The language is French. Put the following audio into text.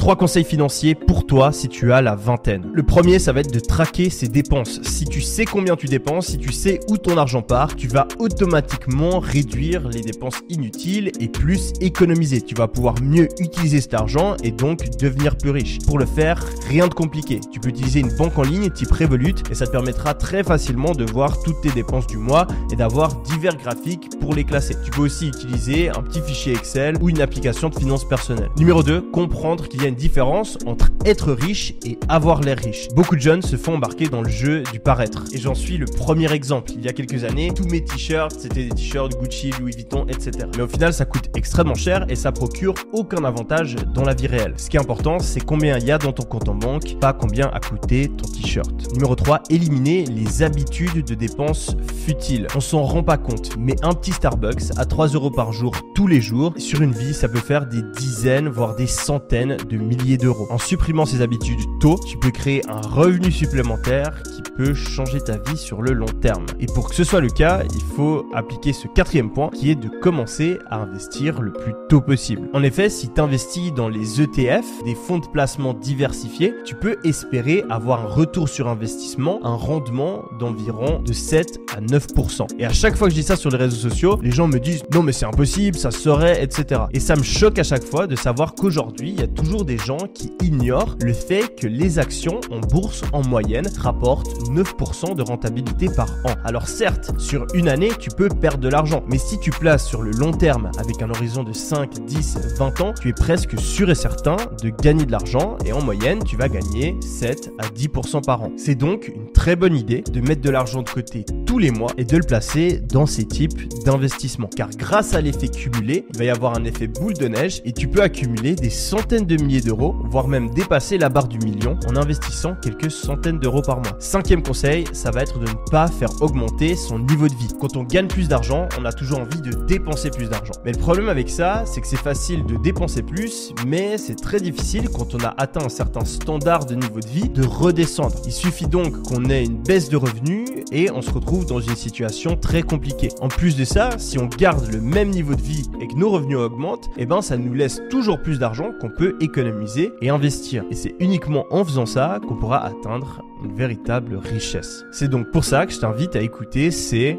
3 conseils financiers pour toi si tu as la vingtaine. Le premier, ça va être de traquer ses dépenses. Si tu sais combien tu dépenses, si tu sais où ton argent part, tu vas automatiquement réduire les dépenses inutiles et plus économiser. Tu vas pouvoir mieux utiliser cet argent et donc devenir plus riche. Pour le faire, rien de compliqué. Tu peux utiliser une banque en ligne type Revolut et ça te permettra très facilement de voir toutes tes dépenses du mois et d'avoir divers graphiques pour les classer. Tu peux aussi utiliser un petit fichier Excel ou une application de finances personnelles. Numéro 2, comprendre qu'il y a une différence entre être riche et avoir l'air riche. Beaucoup de jeunes se font embarquer dans le jeu du paraître et j'en suis le premier exemple. Il y a quelques années, tous mes t-shirts, c'était des t-shirts Gucci, Louis Vuitton, etc. Mais au final, ça coûte extrêmement cher et ça procure aucun avantage dans la vie réelle. Ce qui est important, c'est combien il y a dans ton compte en banque, pas combien a coûté ton t-shirt. Numéro 3, éliminer les habitudes de dépenses futiles. On s'en rend pas compte, mais un petit Starbucks à 3 € par jour tous les jours, sur une vie, ça peut faire des dizaines, voire des centaines de milliers d'euros. En supprimant ces habitudes tôt, tu peux créer un revenu supplémentaire qui peut changer ta vie sur le long terme. Et pour que ce soit le cas, il faut appliquer ce 4e point qui est de commencer à investir le plus tôt possible. En effet, si tu investis dans les ETF, des fonds de placement diversifiés, tu peux espérer avoir un retour sur investissement, un rendement d'environ de 7 à 9%. Et à chaque fois que je dis ça sur les réseaux sociaux, les gens me disent non mais c'est impossible, ça se saurait, etc. Et ça me choque à chaque fois de savoir qu'aujourd'hui, il y a toujours des gens qui ignorent le fait que les actions en bourse en moyenne rapportent 9% de rentabilité par an. Alors certes, sur une année, tu peux perdre de l'argent, mais si tu places sur le long terme avec un horizon de 5, 10, 20 ans, tu es presque sûr et certain de gagner de l'argent et en moyenne, tu vas gagner 7 à 10% par an. C'est donc une très bonne idée de mettre de l'argent de côté tous les mois et de le placer dans ces types d'investissements. Car grâce à l'effet cumulé, il va y avoir un effet boule de neige et tu peux accumuler des centaines de milliers d'euros, voire même dépasser la barre du million en investissant quelques centaines d'euros par mois. 5e conseil, ça va être de ne pas faire augmenter son niveau de vie. Quand on gagne plus d'argent, on a toujours envie de dépenser plus d'argent. Mais le problème avec ça, c'est que c'est facile de dépenser plus, mais c'est très difficile quand on a atteint un certain standard de niveau de vie de redescendre. Il suffit donc qu'on ait une baisse de revenus et on se retrouve dans une situation très compliquée. En plus de ça, si on garde le même niveau de vie et que nos revenus augmentent, eh ben ça nous laisse toujours plus d'argent qu'on peut économiser et investir. Et c'est uniquement en faisant ça qu'on pourra atteindre une véritable richesse. C'est donc pour ça que je t'invite à écouter ces